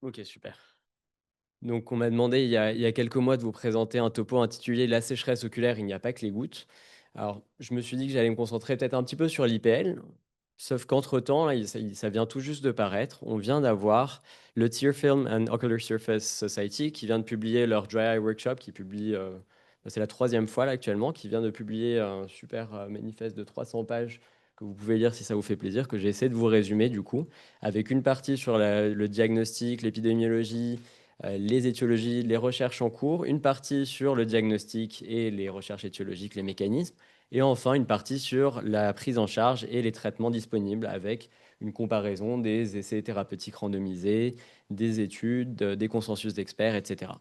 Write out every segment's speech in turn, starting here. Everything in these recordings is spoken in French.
Ok, super. Donc, on m'a demandé il y a quelques mois de vous présenter un topo intitulé La sécheresse oculaire, il n'y a pas que les gouttes. Alors, je me suis dit que j'allais me concentrer peut-être un petit peu sur l'IPL, sauf qu'entre-temps, là, ça vient tout juste de paraître. On vient d'avoir le Tear Film and Ocular Surface Society qui vient de publier leur Dry Eye Workshop, qui publie, c'est la troisième fois là actuellement, qui vient de publier un super manifeste de 300 pages que vous pouvez lire si ça vous fait plaisir, que j'ai essayé de vous résumer du coup, avec une partie sur le diagnostic, l'épidémiologie, les étiologies, les recherches en cours, une partie sur le diagnostic et les recherches étiologiques, les mécanismes, et enfin une partie sur la prise en charge et les traitements disponibles avec une comparaison des essais thérapeutiques randomisés, des études, des consensus d'experts, etc.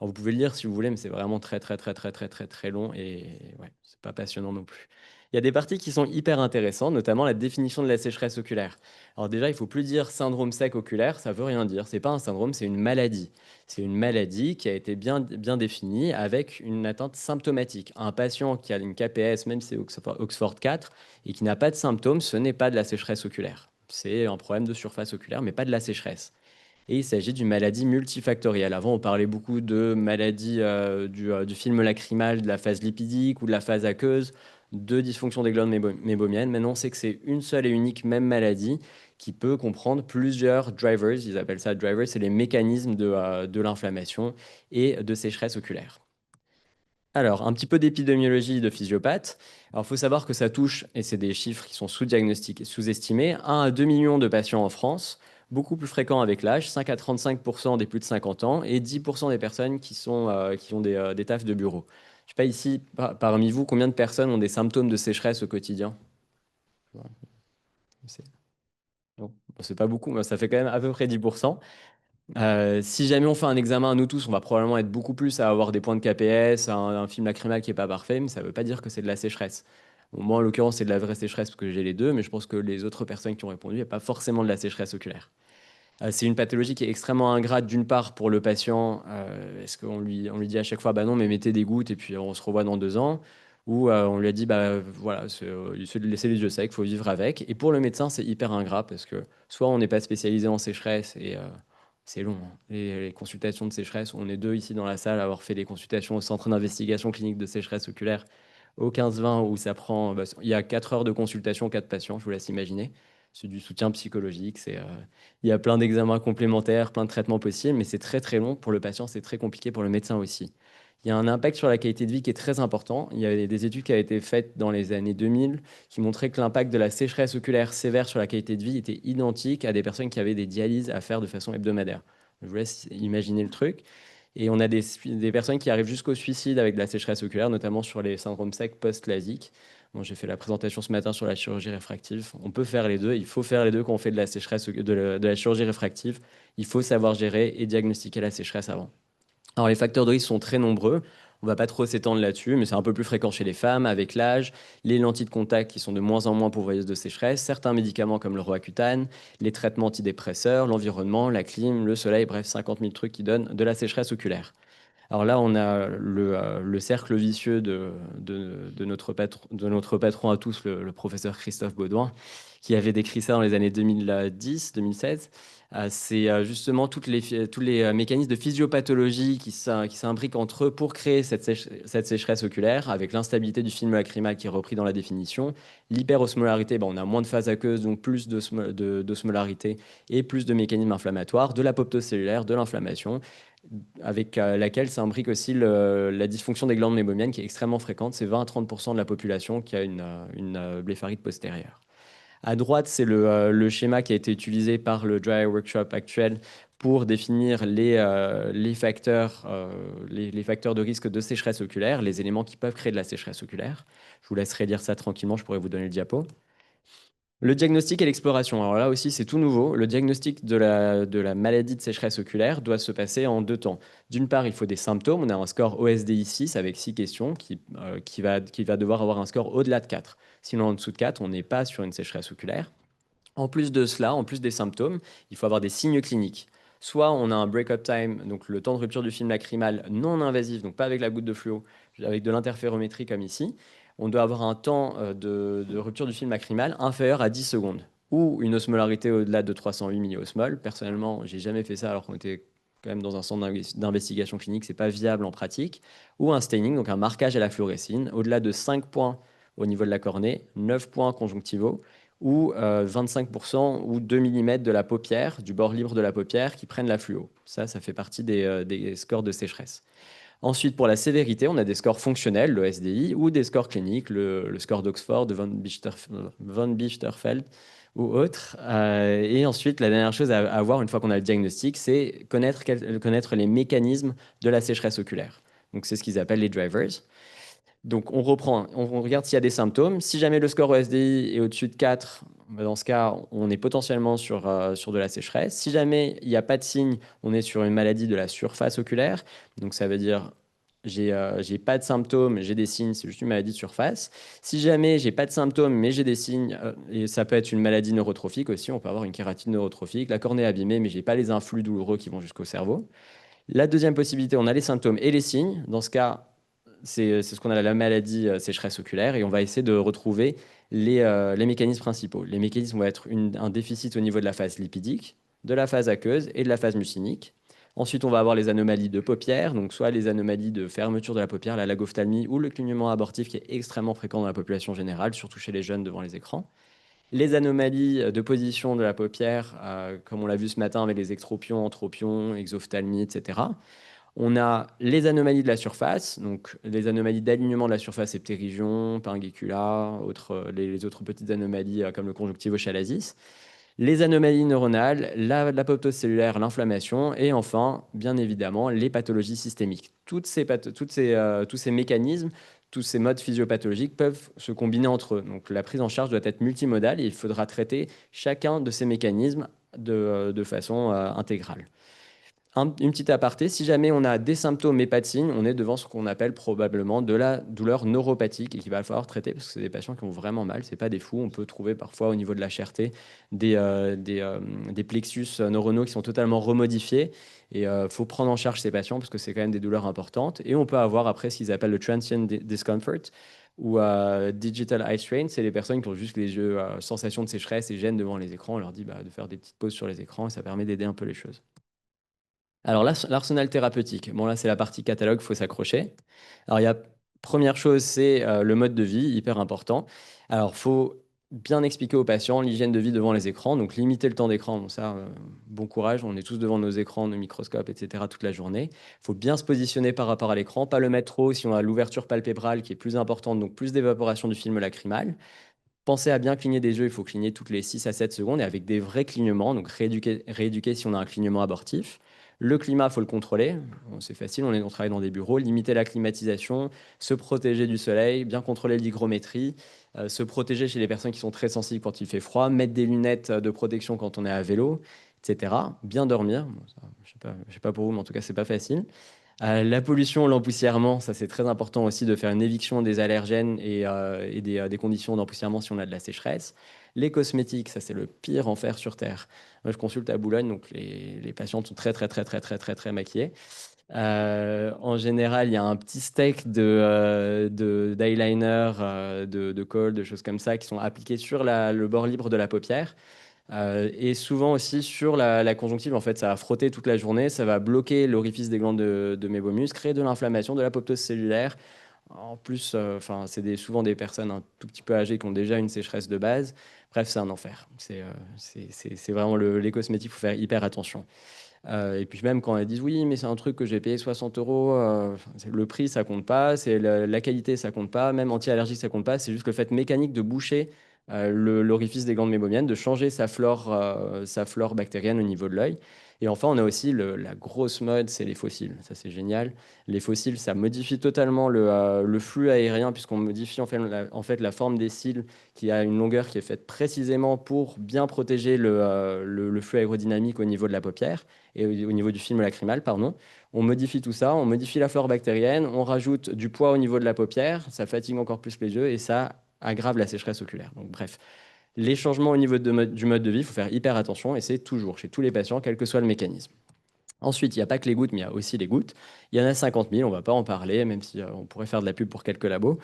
Alors vous pouvez le lire si vous voulez, mais c'est vraiment très très très très très très très long et ouais, c'est pas passionnant non plus. Il y a des parties qui sont hyper intéressantes, notamment la définition de la sécheresse oculaire. Alors déjà, il faut plus dire syndrome sec oculaire, ça veut rien dire. C'est pas un syndrome, c'est une maladie. C'est une maladie qui a été bien définie avec une atteinte symptomatique. Un patient qui a une KPS, même si c'est Oxford 4, et qui n'a pas de symptômes, ce n'est pas de la sécheresse oculaire. C'est un problème de surface oculaire, mais pas de la sécheresse. Et il s'agit d'une maladie multifactorielle. Avant, on parlait beaucoup de maladies du film lacrymal, de la phase lipidique ou de la phase aqueuse, de dysfonction des glandes mébomiennes. Maintenant, on sait que c'est une seule et unique même maladie qui peut comprendre plusieurs drivers. Ils appellent ça drivers, c'est les mécanismes de l'inflammation et de sécheresse oculaire. Alors, un petit peu d'épidémiologie de physiopathe. Alors, il faut savoir que ça touche, et c'est des chiffres qui sont sous-diagnostiqués, sous-estimés, 1 à 2 millions de patients en France, beaucoup plus fréquents avec l'âge, 5 à 35% des plus de 50 ans, et 10% des personnes qui ont des tafs de bureau. Je ne sais pas ici, parmi vous, combien de personnes ont des symptômes de sécheresse au quotidien? Ouais, c'est non, bon, c'est pas beaucoup, mais ça fait quand même à peu près 10%. Si jamais on fait un examen à nous tous, on va probablement être beaucoup plus à avoir des points de KPS, un film lacrymal qui est pas parfait, mais ça veut pas dire que c'est de la sécheresse. Bon, moi, en l'occurrence, c'est de la vraie sécheresse parce que j'ai les deux, mais je pense que les autres personnes qui ont répondu, il n'y a pas forcément de la sécheresse oculaire. C'est une pathologie qui est extrêmement ingrate d'une part pour le patient. Est-ce qu'on lui dit à chaque fois, bah non, mais mettez des gouttes et puis on se revoit dans 2 ans, ou on lui a dit, bah voilà, c'est de laisser les yeux secs, il faut vivre avec. Et pour le médecin, c'est hyper ingrat parce que soit on n'est pas spécialisé en sécheresse et c'est long, hein. Les consultations de sécheresse, on est deux ici dans la salle à avoir fait des consultations au centre d'investigation clinique de sécheresse oculaire au 15-20 où ça prend, bah, il y a 4 heures de consultation, 4 patients, je vous laisse imaginer. C'est du soutien psychologique, il y a plein d'examens complémentaires, plein de traitements possibles, mais c'est très très long pour le patient, c'est très compliqué pour le médecin aussi. Il y a un impact sur la qualité de vie qui est très important. Il y a des études qui ont été faites dans les années 2000 qui montraient que l'impact de la sécheresse oculaire sévère sur la qualité de vie était identique à des personnes qui avaient des dialyses à faire de façon hebdomadaire. Je vous laisse imaginer le truc. Et on a des personnes qui arrivent jusqu'au suicide avec de la sécheresse oculaire, notamment sur les syndromes secs post-lasique. Bon, j'ai fait la présentation ce matin sur la chirurgie réfractive. On peut faire les deux. Il faut faire les deux quand on fait de la sécheresse, de la chirurgie réfractive. Il faut savoir gérer et diagnostiquer la sécheresse avant. Alors, les facteurs de risque sont très nombreux. On va pas trop s'étendre là-dessus, mais c'est un peu plus fréquent chez les femmes avec l'âge, les lentilles de contact qui sont de moins en moins pourvoyeuses de sécheresse, certains médicaments comme le Roaccutane, les traitements antidépresseurs, l'environnement, la clim, le soleil, bref, 50 000 trucs qui donnent de la sécheresse oculaire. Alors là, on a le cercle vicieux de notre patron à tous, le professeur Christophe Baudouin, qui avait décrit ça dans les années 2010-2016. C'est justement tous les mécanismes de physiopathologie qui s'imbriquent entre eux pour créer cette sécheresse oculaire, avec l'instabilité du film lacrymal qui est repris dans la définition. L'hyperosmolarité, ben, on a moins de phase aqueuse, donc plus d'osmolarité et plus de mécanismes inflammatoires, de l'apoptose cellulaire, de l'inflammation avec laquelle s'imbrique aussi la dysfonction des glandes mébomiennes qui est extrêmement fréquente. C'est 20 à 30% de la population qui a une blépharite postérieure. À droite, c'est le schéma qui a été utilisé par le Dry Eye Workshop actuel pour définir les facteurs de risque de sécheresse oculaire, les éléments qui peuvent créer de la sécheresse oculaire. Je vous laisserai lire ça tranquillement, je pourrais vous donner le diapo. Le diagnostic et l'exploration. Alors là aussi, c'est tout nouveau. Le diagnostic de la maladie de sécheresse oculaire doit se passer en 2 temps. D'une part, il faut des symptômes. On a un score OSDI 6 avec 6 questions qui va devoir avoir un score au-delà de 4. Sinon, en dessous de 4, on n'est pas sur une sécheresse oculaire. En plus de cela, en plus des symptômes, il faut avoir des signes cliniques. Soit on a un break-up time, donc le temps de rupture du film lacrymal non invasif, donc pas avec la goutte de fluo, avec de l'interférométrie comme ici. On doit avoir un temps de rupture du film lacrymal inférieur à 10 secondes. ou une osmolarité au-delà de 308 milliosmoles. Personnellement, j'ai jamais fait ça alors qu'on était quand même dans un centre d'investigation clinique, c'est pas viable en pratique. Ou un staining, donc un marquage à la fluorescine, au-delà de 5 points au niveau de la cornée, 9 points conjonctivaux, ou 25% ou 2 mm de la paupière, du bord libre de la paupière qui prennent la fluo. Ça fait partie des scores de sécheresse. Ensuite, pour la sévérité, on a des scores fonctionnels, le SDI, ou des scores cliniques, le score d'Oxford, de von Bichterfeld ou autre. Et ensuite, la dernière chose à voir une fois qu'on a le diagnostic, c'est connaître les mécanismes de la sécheresse oculaire. Donc, c'est ce qu'ils appellent les drivers. Donc, on reprend, on regarde s'il y a des symptômes. Si jamais le score OSDI est au-dessus de 4, dans ce cas, on est potentiellement sur de la sécheresse. Si jamais il n'y a pas de signe, on est sur une maladie de la surface oculaire. Donc, ça veut dire j'ai pas de symptômes, j'ai des signes, c'est juste une maladie de surface. Si jamais j'ai pas de symptômes, mais j'ai des signes, et ça peut être une maladie neurotrophique aussi, on peut avoir une kératine neurotrophique, la cornée abîmée, mais j'ai pas les influx douloureux qui vont jusqu'au cerveau. La deuxième possibilité, on a les symptômes et les signes. Dans ce cas, c'est ce qu'on a la maladie sécheresse oculaire et on va essayer de retrouver les mécanismes principaux. Les mécanismes vont être un déficit au niveau de la phase lipidique, de la phase aqueuse et de la phase mucinique. Ensuite, on va avoir les anomalies de paupières, donc soit les anomalies de fermeture de la paupière, la lagophthalmie ou le clignement abortif qui est extrêmement fréquent dans la population générale, surtout chez les jeunes devant les écrans. Les anomalies de position de la paupière, comme on l'a vu ce matin avec les extropions, entropions, exophtalmie, etc. On a les anomalies de la surface, donc les anomalies d'alignement de la surface et ptérygion, pinguicula, les autres petites anomalies comme le conjonctivochalasis, les anomalies neuronales, l'apoptose cellulaire, l'inflammation, et enfin, bien évidemment, les pathologies systémiques. Tous ces mécanismes, tous ces modes physiopathologiques peuvent se combiner entre eux. Donc la prise en charge doit être multimodale et il faudra traiter chacun de ces mécanismes de façon intégrale. Une petite aparté, si jamais on a des symptômes mais pas de signes, on est devant ce qu'on appelle probablement de la douleur neuropathique et qu'il va falloir traiter parce que c'est des patients qui ont vraiment mal, c'est pas des fous. On peut trouver parfois au niveau de la chireté des plexus neuronaux qui sont totalement remodifiés et il faut prendre en charge ces patients parce que c'est quand même des douleurs importantes. Et on peut avoir après ce qu'ils appellent le transient discomfort ou digital eye strain, c'est les personnes qui ont juste les yeux, sensation de sécheresse et gêne devant les écrans. On leur dit de faire des petites pauses sur les écrans et ça permet d'aider un peu les choses. Alors là, l'arsenal thérapeutique. Bon, là, c'est la partie catalogue, il faut s'accrocher. Alors, première chose, c'est le mode de vie, hyper important. Alors, il faut bien expliquer aux patients l'hygiène de vie devant les écrans, donc limiter le temps d'écran. Bon, ça, bon courage, on est tous devant nos écrans, nos microscopes, etc. toute la journée. Il faut bien se positionner par rapport à l'écran, pas le mettre trop si on a l'ouverture palpébrale qui est plus importante, donc plus d'évaporation du film lacrymal. Pensez à bien cligner des yeux, il faut cligner toutes les 6 à 7 secondes et avec des vrais clignements, donc rééduquer si on a un clignement abortif. Le climat, il faut le contrôler. Bon, c'est facile, on travaille dans des bureaux. Limiter la climatisation, se protéger du soleil, bien contrôler l'hygrométrie, se protéger chez les personnes qui sont très sensibles quand il fait froid, mettre des lunettes de protection quand on est à vélo, etc. Bien dormir. Bon, ça, je sais pas pour vous, mais en tout cas, c'est pas facile. La pollution, l'empoussièrement, ça c'est très important aussi de faire une éviction des allergènes et des conditions d'empoussièrement si on a de la sécheresse. Les cosmétiques, ça c'est le pire enfer sur Terre. Moi, je consulte à Boulogne, donc les patientes sont très très très très très très très maquillées. En général, il y a un petit steak d'eyeliner, de colle, de choses comme ça qui sont appliquées sur le bord libre de la paupière. Et souvent aussi sur la conjonctive, en fait, ça va frotter toute la journée, ça va bloquer l'orifice des glandes de mébomus, créer de l'inflammation, de l'apoptose cellulaire. En plus, enfin, souvent des personnes un tout petit peu âgées qui ont déjà une sécheresse de base. Bref, c'est un enfer. C'est vraiment les cosmétiques, il faut faire hyper attention. Et puis même quand elles disent oui, mais c'est un truc que j'ai payé 60 euros, le prix ça compte pas, c'est la qualité ça compte pas, même anti-allergique ça compte pas, c'est juste le fait mécanique de boucher l'orifice des glandes mébomiennes, de changer sa flore bactérienne au niveau de l'œil. Et enfin, on a aussi la grosse mode, c'est les fossiles. Ça, c'est génial. Les fossiles, ça modifie totalement le flux aérien, puisqu'on modifie en fait la forme des cils qui a une longueur qui est faite précisément pour bien protéger le flux aérodynamique au niveau de la paupière et au niveau du film lacrymal, pardon. On modifie tout ça, on modifie la flore bactérienne, on rajoute du poids au niveau de la paupière, ça fatigue encore plus les yeux et ça aggrave la sécheresse oculaire. Donc bref, les changements au niveau du mode de vie, il faut faire hyper attention et c'est toujours chez tous les patients, quel que soit le mécanisme. Ensuite, il n'y a pas que les gouttes, mais il y a aussi les gouttes. Il y en a 50 000, on ne va pas en parler, même si on pourrait faire de la pub pour quelques labos.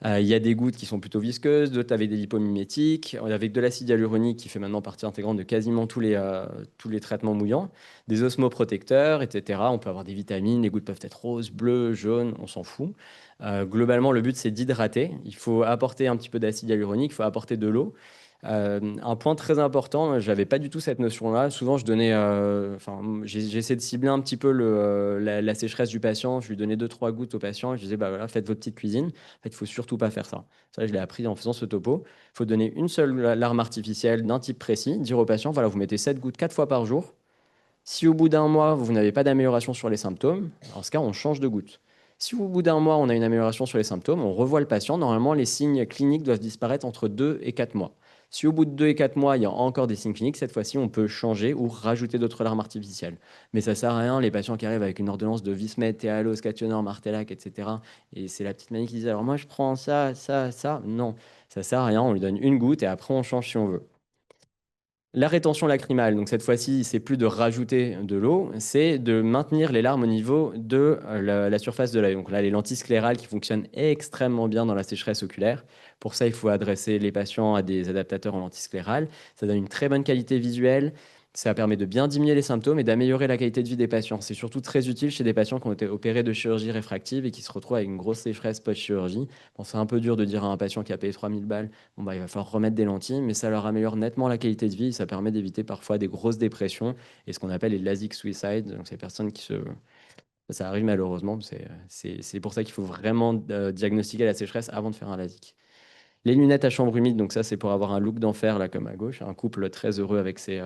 Il y a des gouttes qui sont plutôt visqueuses, d'autres avec des lipomimétiques, avec de l'acide hyaluronique qui fait maintenant partie intégrante de quasiment tous les traitements mouillants, des osmoprotecteurs, etc. On peut avoir des vitamines, les gouttes peuvent être roses, bleues, jaunes, on s'en fout. Globalement, le but, c'est d'hydrater. Il faut apporter un petit peu d'acide hyaluronique, il faut apporter de l'eau. Un point très important, j'avais pas du tout cette notion-là. Souvent, je donnais, enfin, j'essaie de cibler un petit peu la sécheresse du patient. Je lui donnais deux, trois gouttes au patient. Je disais, bah voilà, faites votre petite cuisine. En fait, il faut surtout pas faire ça. Ça, je l'ai appris en faisant ce topo. Il faut donner une seule larme artificielle d'un type précis. Dire au patient, voilà, vous mettez 7 gouttes 4 fois par jour. Si au bout d'un mois, vous n'avez pas d'amélioration sur les symptômes, dans ce cas, on change de goutte. Si au bout d'un mois, on a une amélioration sur les symptômes, on revoit le patient. Normalement, les signes cliniques doivent disparaître entre 2 et 4 mois. Si au bout de 2 et 4 mois, il y a encore des signes cliniques, cette fois-ci, on peut changer ou rajouter d'autres larmes artificielles. Mais ça sert à rien, les patients qui arrivent avec une ordonnance de Vismed, Théalo, Scationor, Martellac, etc. Et c'est la petite mamie qui dit, alors moi, je prends ça, ça, ça. Non, ça sert à rien, on lui donne une goutte et après, on change si on veut. La rétention lacrymale, donc cette fois-ci, c'est plus de rajouter de l'eau, c'est de maintenir les larmes au niveau de la surface de l'œil. Donc là, les lentilles sclérales qui fonctionnent extrêmement bien dans la sécheresse oculaire. Pour ça, il faut adresser les patients à des adaptateurs en lentilles sclérales. Ça donne une très bonne qualité visuelle. Ça permet de bien diminuer les symptômes et d'améliorer la qualité de vie des patients. C'est surtout très utile chez des patients qui ont été opérés de chirurgie réfractive et qui se retrouvent avec une grosse sécheresse post-chirurgie. Bon, c'est un peu dur de dire à un patient qui a payé 3000 balles, bon, bah, il va falloir remettre des lentilles, mais ça leur améliore nettement la qualité de vie. Ça permet d'éviter parfois des grosses dépressions et ce qu'on appelle les LASIK suicides. Donc, ces personnes qui se. Ça arrive malheureusement. C'est pour ça qu'il faut vraiment diagnostiquer la sécheresse avant de faire un LASIK. Les lunettes à chambre humide, donc ça, c'est pour avoir un look d'enfer, là, comme à gauche. Un couple très heureux avec ses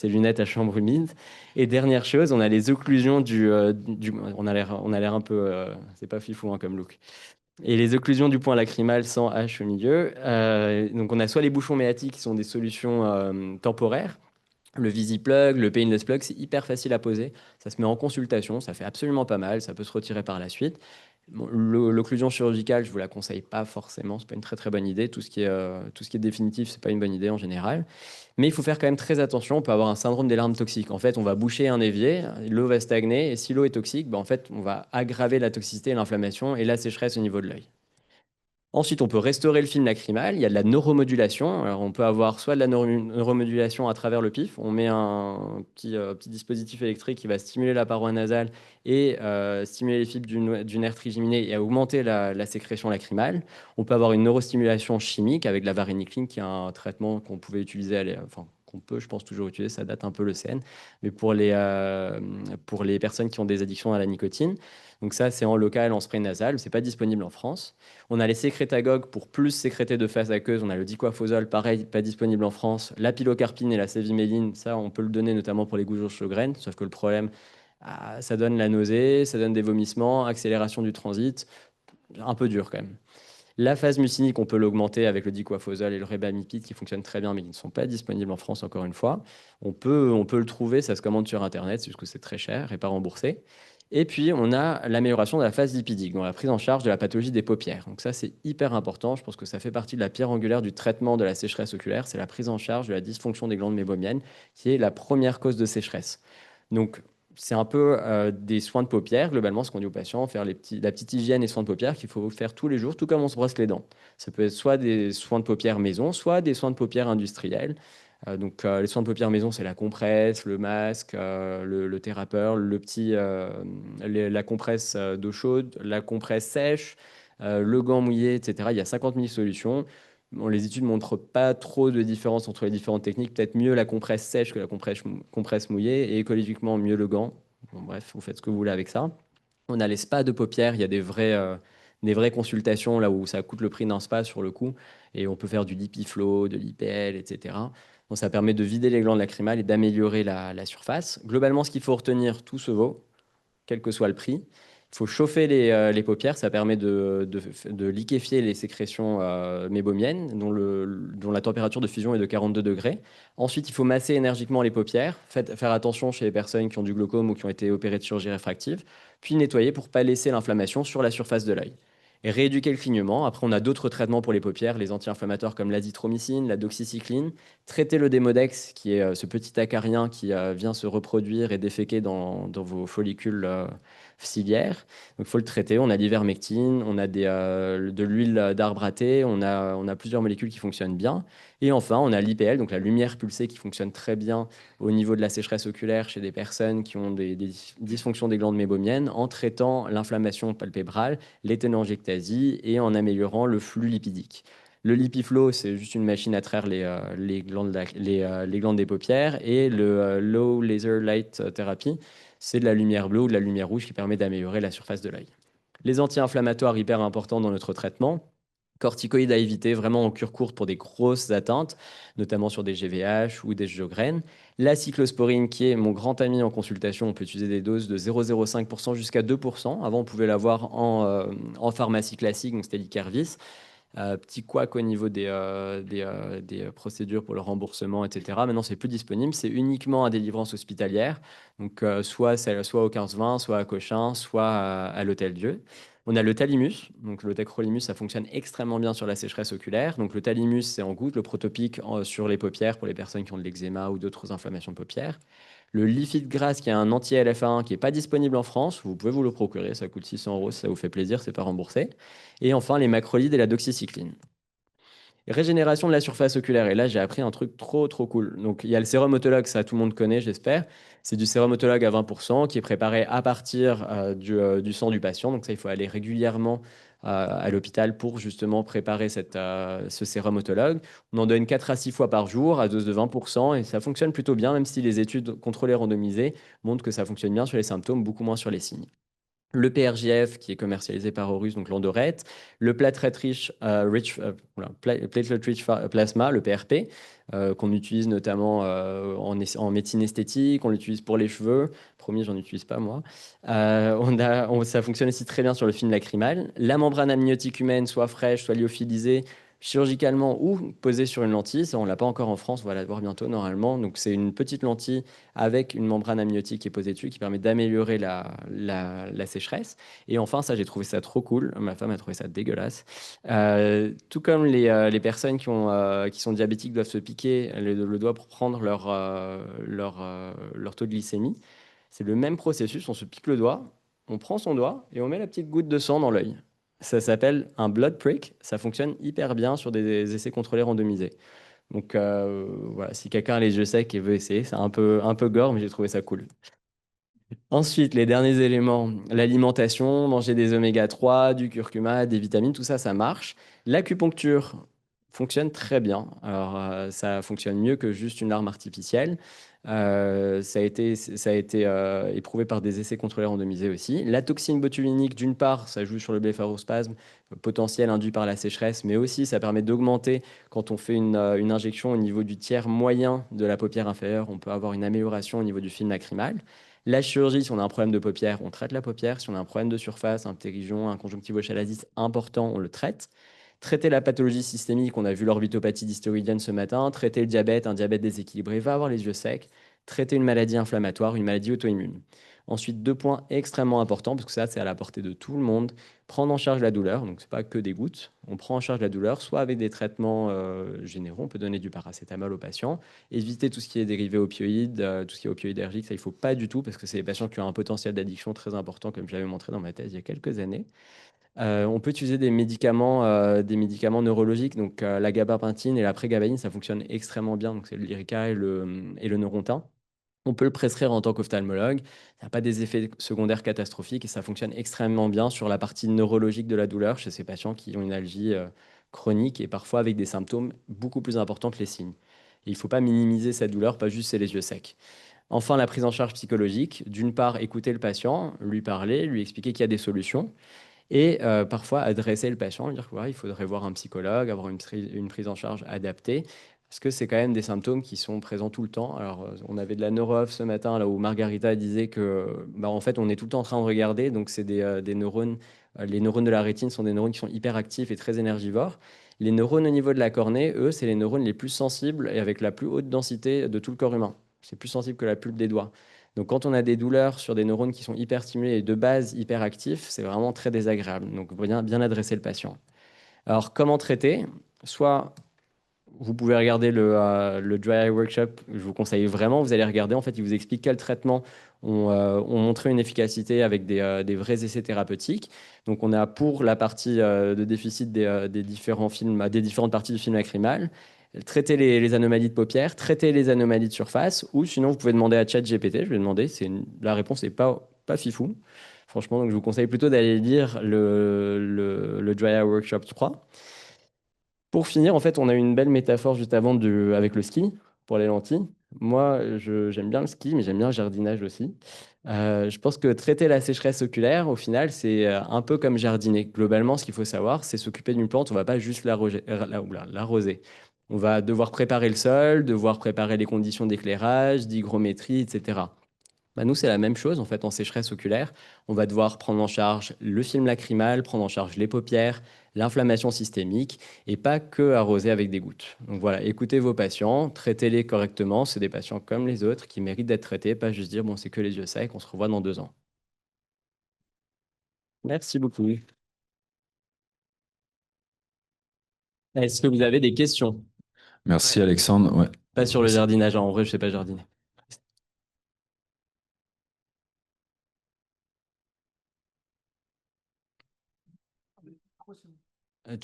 lunettes à chambre humide. Et dernière chose, on a les occlusions on a l'air un peu. C'est pas fifou hein, comme look. Et les occlusions du point lacrymal sans H au milieu. Donc, on a soit les bouchons méatiques qui sont des solutions temporaires. Le VisiPlug, le Painless Plug, c'est hyper facile à poser. Ça se met en consultation, ça fait absolument pas mal, ça peut se retirer par la suite. Bon, l'occlusion chirurgicale, je vous la conseille pas forcément, c'est pas une très très bonne idée. Tout ce qui est définitif, c'est pas une bonne idée en général. Mais il faut faire quand même très attention. On peut avoir un syndrome des larmes toxiques. En fait, on va boucher un évier, l'eau va stagner, et si l'eau est toxique, ben, en fait, on va aggraver la toxicité et l'inflammation et la sécheresse au niveau de l'œil. Ensuite, on peut restaurer le film lacrymal. Il y a de la neuromodulation. Alors, on peut avoir soit de la neuromodulation à travers le pif. On met un petit dispositif électrique qui va stimuler la paroi nasale et stimuler les fibres du nerf trigeminé et à augmenter la sécrétion lacrymale. On peut avoir une neurostimulation chimique avec la varénicline, qui est un traitement qu'on pouvait utiliser, enfin, qu'on peut, je pense, toujours utiliser. Ça date un peu le CN. Mais pour les personnes qui ont des addictions à la nicotine. Donc ça, c'est en local, en spray nasal. C'est pas disponible en France. On a les sécrétagogues pour plus sécréter de phase aqueuse. On a le diquafosol, pareil, pas disponible en France. La pilocarpine et la séviméline, ça, on peut le donner notamment pour les gougères chagrènes. Sauf que le problème, ça donne la nausée, ça donne des vomissements, accélération du transit. Un peu dur quand même. La phase mucinique, on peut l'augmenter avec le diquafosol et le ribamypide qui fonctionnent très bien, mais qui ne sont pas disponibles en France encore une fois. On peut le trouver, ça se commande sur Internet, c'est juste que c'est très cher et pas remboursé. Et puis, on a l'amélioration de la phase lipidique, donc la prise en charge de la pathologie des paupières. Donc ça, c'est hyper important. Je pense que ça fait partie de la pierre angulaire du traitement de la sécheresse oculaire. C'est la prise en charge de la dysfonction des glandes mébomiennes, qui est la première cause de sécheresse. Donc, c'est un peu des soins de paupières, globalement, ce qu'on dit aux patients, faire la petite hygiène et soins de paupières qu'il faut faire tous les jours, tout comme on se brosse les dents. Ça peut être soit des soins de paupières maison, soit des soins de paupières industriels. Les soins de paupières maison, c'est la compresse, le masque, le thérapeur, la compresse d'eau chaude, la compresse sèche, le gant mouillé, etc. Il y a 50 000 solutions. Bon, les études ne montrent pas trop de différence entre les différentes techniques. Peut-être mieux la compresse sèche que la compresse mouillée et écologiquement mieux le gant. Bon, bref, vous faites ce que vous voulez avec ça. On a les spas de paupières. Il y a des vraies consultations là où ça coûte le prix d'un spa sur le coup. Et on peut faire du LipiFlow, de l'IPL, etc. Donc, ça permet de vider les glandes lacrymales et d'améliorer la surface. Globalement, ce qu'il faut retenir, tout se vaut, quel que soit le prix. Il faut chauffer les paupières, ça permet de liquéfier les sécrétions mébomiennes, dont la température de fusion est de 42 degrés. Ensuite, il faut masser énergiquement les paupières, faire attention chez les personnes qui ont du glaucome ou qui ont été opérées de chirurgie réfractive, puis nettoyer pour ne pas laisser l'inflammation sur la surface de l'œil. et rééduquer le clignement. Après, on a d'autres traitements pour les paupières, les anti-inflammatoires comme l'azithromycine, la doxycycline. Traiter le démodex, qui est ce petit acarien qui vient se reproduire et déféquer dans vos follicules ciliaires. Donc, il faut le traiter. On a l'ivermectine, on a de l'huile d'arbre à thé, on a plusieurs molécules qui fonctionnent bien. Et enfin, on a l'IPL, donc la lumière pulsée qui fonctionne très bien au niveau de la sécheresse oculaire chez des personnes qui ont des dysfonctions des glandes mébomiennes en traitant l'inflammation palpébrale, les télangiectasies et en améliorant le flux lipidique. Le LipiFlow, c'est juste une machine à traire les glandes des paupières. Et le Low Laser Light Therapy, c'est de la lumière bleue ou de la lumière rouge qui permet d'améliorer la surface de l'œil. Les anti-inflammatoires hyper importants dans notre traitement. Corticoïdes à éviter vraiment en cure courte pour des grosses atteintes, notamment sur des GVH ou des Sjögren. La cyclosporine, qui est mon grand ami en consultation, on peut utiliser des doses de 0,05% jusqu'à 2%. Avant, on pouvait l'avoir en pharmacie classique, donc c'était l'Icarvis. Petit couac au niveau des procédures pour le remboursement, etc. Maintenant, c'est plus disponible. C'est uniquement à délivrance hospitalière. Donc, soit au 15-20, soit à Cochin, soit à l'Hôtel Dieu. On a le Thalimus. Donc, le tacrolimus, ça fonctionne extrêmement bien sur la sécheresse oculaire. Donc, le Thalimus, c'est en goutte, le protopique sur les paupières pour les personnes qui ont de l'eczéma ou d'autres inflammations de paupières. Le Lifid Grass, qui est un anti-LFA1 qui n'est pas disponible en France. Vous pouvez vous le procurer. Ça coûte 600 euros. Ça vous fait plaisir. C'est pas remboursé. Et enfin, les macrolides et la doxycycline. Régénération de la surface oculaire. Et là, j'ai appris un truc trop, trop cool. Donc, il y a le sérum autologue, ça tout le monde connaît, j'espère. C'est du sérum autologue à 20% qui est préparé à partir du sang du patient. Donc, ça, il faut aller régulièrement à l'hôpital pour justement préparer ce sérum autologue. On en donne 4 à 6 fois par jour à dose de 20% et ça fonctionne plutôt bien, même si les études contrôlées randomisées montrent que ça fonctionne bien sur les symptômes, beaucoup moins sur les signes. Le PRJF qui est commercialisé par Horus, donc l'Andorette, le Platelet Rich Plasma, le PRP, qu'on utilise notamment en médecine esthétique, on l'utilise pour les cheveux. Promis, j'en utilise pas moi. Ça fonctionne aussi très bien sur le film lacrymal. La membrane amniotique humaine, soit fraîche, soit lyophilisée, chirurgicalement ou posée sur une lentille. Ça, on l'a pas encore en France, on va la voir bientôt normalement. Donc, c'est une petite lentille avec une membrane amniotique qui est posée dessus qui permet d'améliorer la sécheresse. Et enfin, ça, j'ai trouvé ça trop cool. Ma femme a trouvé ça dégueulasse. Tout comme les personnes qui sont diabétiques doivent se piquer le doigt pour prendre leur taux de glycémie. C'est le même processus. On se pique le doigt, on prend son doigt et on met la petite goutte de sang dans l'œil. Ça s'appelle un blood prick. Ça fonctionne hyper bien sur des essais contrôlés randomisés. Donc voilà, si quelqu'un a les yeux secs et veut essayer, c'est un peu gore, mais j'ai trouvé ça cool. Ensuite, les derniers éléments, l'alimentation, manger des oméga 3, du curcuma, des vitamines, tout ça, ça marche. L'acupuncture fonctionne très bien. Alors, ça fonctionne mieux que juste une larme artificielle. Ça a été éprouvé par des essais contrôlés randomisés aussi. La toxine botulinique, d'une part, ça joue sur le blépharospasme potentiel induit par la sécheresse, mais aussi ça permet d'augmenter quand on fait une injection au niveau du tiers moyen de la paupière inférieure. On peut avoir une amélioration au niveau du film lacrymal. La chirurgie, si on a un problème de paupière, on traite la paupière. Si on a un problème de surface, un ptérygion, un conjonctivo-chalasis important, on le traite. Traiter la pathologie systémique, on a vu l'orbitopathie dystéroïdienne ce matin. Traiter le diabète, un diabète déséquilibré va avoir les yeux secs. Traiter une maladie inflammatoire, une maladie auto-immune. Ensuite, deux points extrêmement importants, parce que ça, c'est à la portée de tout le monde. Prendre en charge la douleur, donc c'est pas que des gouttes. On prend en charge la douleur, soit avec des traitements généraux, on peut donner du paracétamol aux patients. Éviter tout ce qui est dérivé opioïdes, tout ce qui est opioïdergique, ça il faut pas du tout, parce que c'est des patients qui ont un potentiel d'addiction très important, comme je l'avais montré dans ma thèse il y a quelques années. On peut utiliser des médicaments neurologiques, donc la gabapentine et la prégabaline, ça fonctionne extrêmement bien, donc c'est le Lyrica et le Neurontin. On peut le prescrire en tant qu'ophtalmologue. Ça n'a pas des effets secondaires catastrophiques et ça fonctionne extrêmement bien sur la partie neurologique de la douleur chez ces patients qui ont une algie chronique et parfois avec des symptômes beaucoup plus importants que les signes. Et il ne faut pas minimiser cette douleur, pas juste c'est les yeux secs. Enfin, la prise en charge psychologique. D'une part, écouter le patient, lui parler, lui expliquer qu'il y a des solutions. Et parfois, adresser le patient, dire qu'il faudrait voir un psychologue, avoir une prise en charge adaptée, parce que c'est quand même des symptômes qui sont présents tout le temps. Alors, on avait de la neuro ce matin, là où Margarita disait que, bah, en fait, on est tout le temps en train de regarder, donc c'est des neurones, les neurones de la rétine sont des neurones qui sont hyper actifs et très énergivores. Les neurones au niveau de la cornée, eux, c'est les neurones les plus sensibles et avec la plus haute densité de tout le corps humain. C'est plus sensible que la pulpe des doigts. Donc, quand on a des douleurs sur des neurones qui sont hyper stimulés et de base hyper actifs, c'est vraiment très désagréable. Donc, bien adresser le patient. Alors, comment traiter? Soit vous pouvez regarder le Dry Eye Workshop, je vous conseille vraiment, vous allez regarder, en fait, il vous explique quels traitements ont montré une efficacité avec des vrais essais thérapeutiques. Donc, on a pour la partie de déficit des différents films, des différentes parties du film lacrymal, traiter les anomalies de paupières, traiter les anomalies de surface, ou sinon, vous pouvez demander à ChatGPT, je vais demander, la réponse n'est pas fifou. Franchement, donc je vous conseille plutôt d'aller lire le Dry Eye Workshop 3. Pour finir, en fait, on a eu une belle métaphore juste avant avec le ski pour les lentilles. Moi, j'aime bien le ski, mais j'aime bien le jardinage aussi. Je pense que traiter la sécheresse oculaire, au final, c'est un peu comme jardiner. Globalement, ce qu'il faut savoir, c'est s'occuper d'une plante. On ne va pas juste l'arroser. On va devoir préparer le sol, devoir préparer les conditions d'éclairage, d'hygrométrie, etc. Bah, nous, c'est la même chose en fait en sécheresse oculaire. On va devoir prendre en charge le film lacrymal, prendre en charge les paupières, l'inflammation systémique et pas que arroser avec des gouttes. Donc voilà, écoutez vos patients, traitez-les correctement. C'est des patients comme les autres qui méritent d'être traités, pas juste dire bon, c'est que les yeux secs, on se revoit dans 2 ans. Merci beaucoup. Est-ce que vous avez des questions? Merci Alexandre. Ouais. Pas sur le jardinage, hein. En vrai, je sais pas jardiner.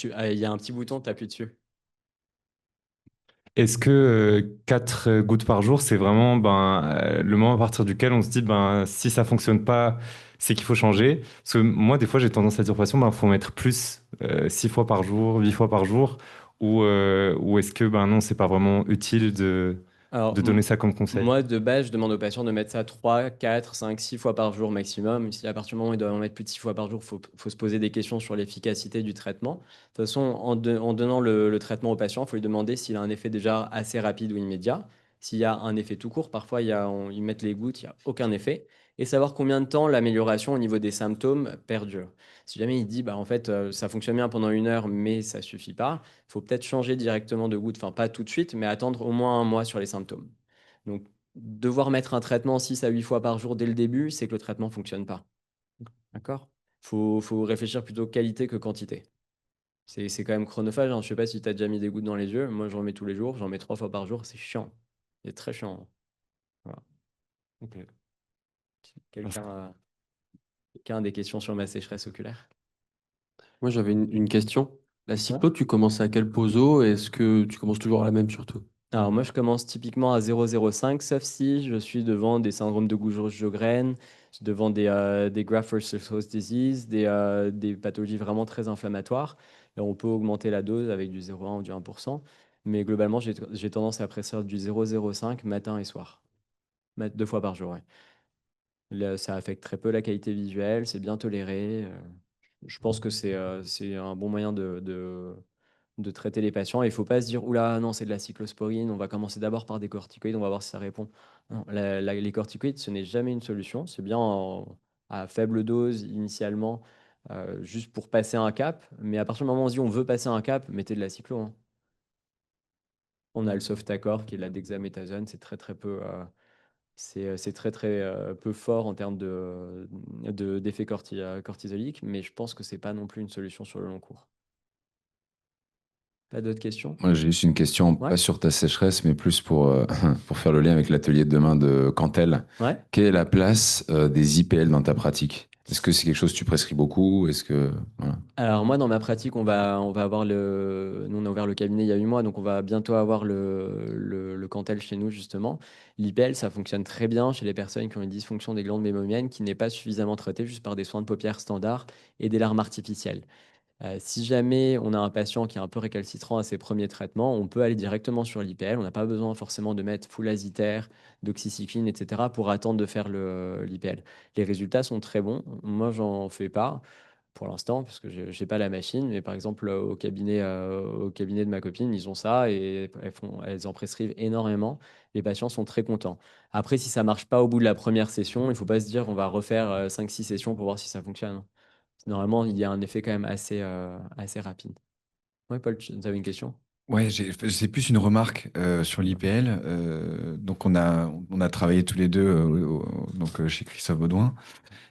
Il y a un petit bouton, tu appuies dessus. Est-ce que 4 gouttes par jour, c'est vraiment le moment à partir duquel on se dit si ça fonctionne pas, c'est qu'il faut changer? Parce que moi, des fois, j'ai tendance à dire aux patients, faut mettre plus 6 fois par jour, 8 fois par jour, ou est-ce que non, c'est pas vraiment utile Alors, de donner ça comme conseil? moi, de base, je demande aux patients de mettre ça 3, 4, 5, 6 fois par jour maximum. Si à partir du moment où ils doivent en mettre plus de 6 fois par jour, faut se poser des questions sur l'efficacité du traitement. De toute façon, en donnant le traitement au patient, il faut lui demander s'il a un effet déjà assez rapide ou immédiat. S'il y a un effet tout court, parfois, ils mettent les gouttes, il n'y a aucun effet. Et savoir combien de temps l'amélioration au niveau des symptômes perdure. Si jamais il dit, bah, en fait, ça fonctionne bien pendant 1 heure, mais ça suffit pas, il faut peut-être changer directement de goutte. Enfin, pas tout de suite, mais attendre au moins un mois sur les symptômes. Donc, devoir mettre un traitement 6 à 8 fois par jour dès le début, c'est que le traitement ne fonctionne pas. D'accord? Faut réfléchir plutôt qualité que quantité. C'est quand même chronophage, hein. Je sais pas si tu as déjà mis des gouttes dans les yeux. Moi, j'en mets tous les jours. J'en mets 3 fois par jour. C'est chiant. C'est très chiant. Voilà. Ok. Quelqu'un a, quelqu'un a des questions sur ma sécheresse oculaire? Moi, j'avais une question. La Ouais. cyclo, tu commences à quel poso? Est-ce que tu commences toujours à la même surtout? Alors moi, je commence typiquement à 0,05, sauf si je suis devant des syndromes de Gouge-Sjogren, devant des graft-versus-host disease, des pathologies vraiment très inflammatoires. Et on peut augmenter la dose avec du 0,1 ou du 1%. Mais globalement, j'ai tendance à prescrire du 0,05 matin et soir. 2 fois par jour, ouais. Ça affecte très peu la qualité visuelle, c'est bien toléré. Je pense que c'est un bon moyen de traiter les patients. Il ne faut pas se dire, oula, non, c'est de la cyclosporine, on va commencer d'abord par des corticoïdes, on va voir si ça répond. Non, les corticoïdes, ce n'est jamais une solution. C'est bien à faible dose initialement, juste pour passer un cap. Mais à partir du moment où on se dit, on veut passer un cap, mettez de la cyclo, hein. On a le Softacor qui est de la dexaméthasone, c'est très très peu. C'est très très peu fort en termes d'effet cortisolique, mais je pense que c'est pas non plus une solution sur le long cours. Pas d'autres questions? Moi, j'ai juste une question, Ouais. pas sur ta sécheresse, mais plus pour, pour faire le lien avec l'atelier de demain de Cantel. Ouais. Quelle est la place des IPL dans ta pratique? Est-ce que c'est quelque chose que tu prescris beaucoup? Est-ce que... Voilà. Alors moi, dans ma pratique, on va avoir nous, on a ouvert le cabinet il y a 8 mois, donc on va bientôt avoir le Cantel chez nous, justement. L'IPL, ça fonctionne très bien chez les personnes qui ont une dysfonction des glandes mémomiennes qui n'est pas suffisamment traitée juste par des soins de paupières standards et des larmes artificielles. Si jamais on a un patient qui est un peu récalcitrant à ses premiers traitements, on peut aller directement sur l'IPL. On n'a pas besoin forcément de mettre fulazitaire, doxycycline, etc. pour attendre de faire l'IPL. Les résultats sont très bons. Moi, j'en fais pas pour l'instant parce que je n'ai pas la machine. Mais par exemple, au cabinet de ma copine, ils ont ça et elles en prescrivent énormément. Les patients sont très contents. Après, si ça marche pas au bout de la première session, il ne faut pas se dire on va refaire 5-6 sessions pour voir si ça fonctionne, hein. Normalement, il y a un effet quand même assez rapide. Oui, Paul, tu avais une question? Ouais, c'est plus une remarque sur l'IPL. Donc on a travaillé tous les deux donc chez Christophe Baudouin.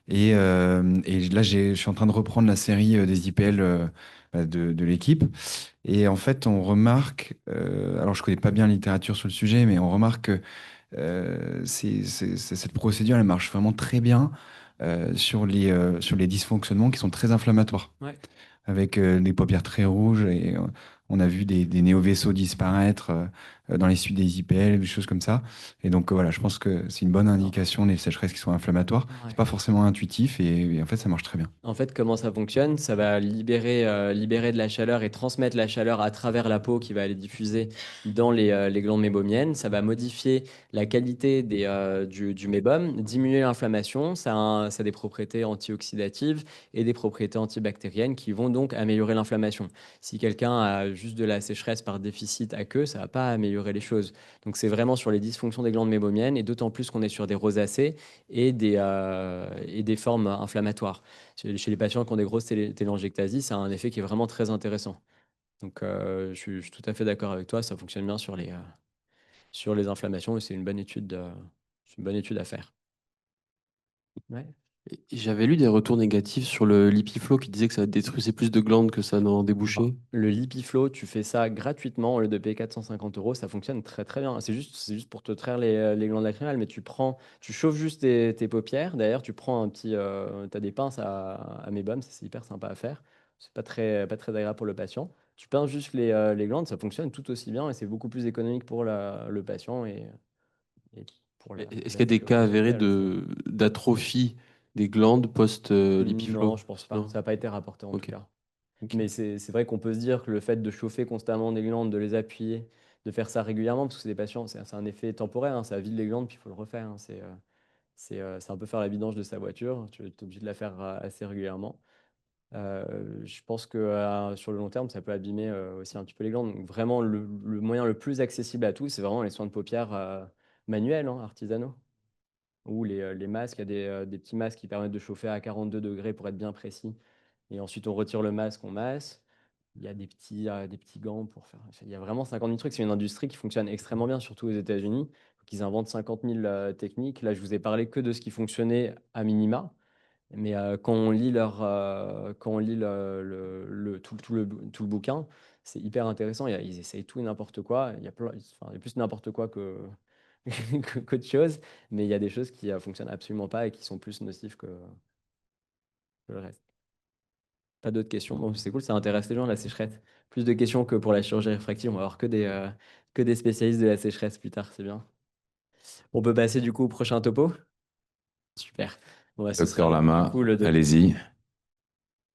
Et là, je suis en train de reprendre la série des IPL de l'équipe. Et en fait, on remarque, alors je connais pas bien la littérature sur le sujet, mais on remarque que cette procédure, elle marche vraiment très bien sur les dysfonctionnements qui sont très inflammatoires Ouais. avec des paupières très rouges et on a vu des néo-vaisseaux disparaître dans les suites des IPL, des choses comme ça. Et donc voilà, je pense que c'est une bonne indication des sécheresses qui sont inflammatoires. C'est Ouais. pas forcément intuitif et en fait ça marche très bien. En fait, comment ça fonctionne? Ça va libérer de la chaleur et transmettre la chaleur à travers la peau qui va aller diffuser dans les glandes mébomiennes. Ça va modifier la qualité du mébum, diminuer l'inflammation. Ça a des propriétés antioxydatives et des propriétés antibactériennes qui vont donc améliorer l'inflammation. Si quelqu'un a juste de la sécheresse par déficit à queue, ça ne va pas améliorer les choses. Donc c'est vraiment sur les dysfonctions des glandes mébomiennes et d'autant plus qu'on est sur des rosacées et des formes inflammatoires. Chez les patients qui ont des grosses téléangiectasies, ça a un effet qui est vraiment très intéressant. Donc, je suis tout à fait d'accord avec toi, ça fonctionne bien sur les inflammations et c'est une bonne étude à faire. Ouais. Et j'avais lu des retours négatifs sur le Lipiflow qui disait que ça détruisait plus de glandes que ça n'en débouchait. Le Lipiflow, tu fais ça gratuitement au lieu de payer 450 euros, ça fonctionne très très bien. C'est juste pour te traire les glandes lacrymales, mais tu chauffes juste tes paupières. D'ailleurs, tu prends t'as des pinces à mébum, ça, c'est hyper sympa à faire. C'est pas très agréable pour le patient. Tu pinces juste les glandes, ça fonctionne tout aussi bien et c'est beaucoup plus économique pour le patient et pour Est-ce la qu'il y a des cas sécurité avérés sociale aussi. d'atrophie des glandes post-Lipiflow? Non, je pense pas. Non? Ça n'a pas été rapporté en tout Ok. cas. Ok. Mais c'est vrai qu'on peut se dire que le fait de chauffer constamment des glandes, de les appuyer, de faire ça régulièrement, parce que c'est des patients, c'est un effet temporaire, hein, ça vide les glandes, puis il faut le refaire, hein. C'est un peu faire la vidange de sa voiture, tu es obligé de la faire assez régulièrement. Je pense que sur le long terme, ça peut abîmer aussi un petit peu les glandes. Donc, vraiment, le moyen le plus accessible à tous, c'est vraiment les soins de paupières manuels, hein, artisanaux. Ou les masques, il y a des petits masques qui permettent de chauffer à 42 degrés pour être bien précis. Et ensuite, on retire le masque, on masse. Il y a des petits gants pour faire. Il y a vraiment 50 000 trucs. C'est une industrie qui fonctionne extrêmement bien, surtout aux États-Unis. Donc, ils inventent 50 000 techniques. Là, je vous ai parlé que de ce qui fonctionnait à minima. Mais quand on lit tout le bouquin, c'est hyper intéressant. Ils essayent tout et n'importe quoi. Il y a plus n'importe quoi qu'autre chose. Mais il y a des choses qui ne fonctionnent absolument pas et qui sont plus nocives que le reste. Pas d'autres questions? Bon, c'est cool, ça intéresse les gens, la sécheresse. Plus de questions que pour la chirurgie réfractive. On va avoir que des spécialistes de la sécheresse plus tard, c'est bien. On peut passer du coup au prochain topo? Super. Bon, bah, ce sera Docteur du Lama, coup le docteur. allez-y.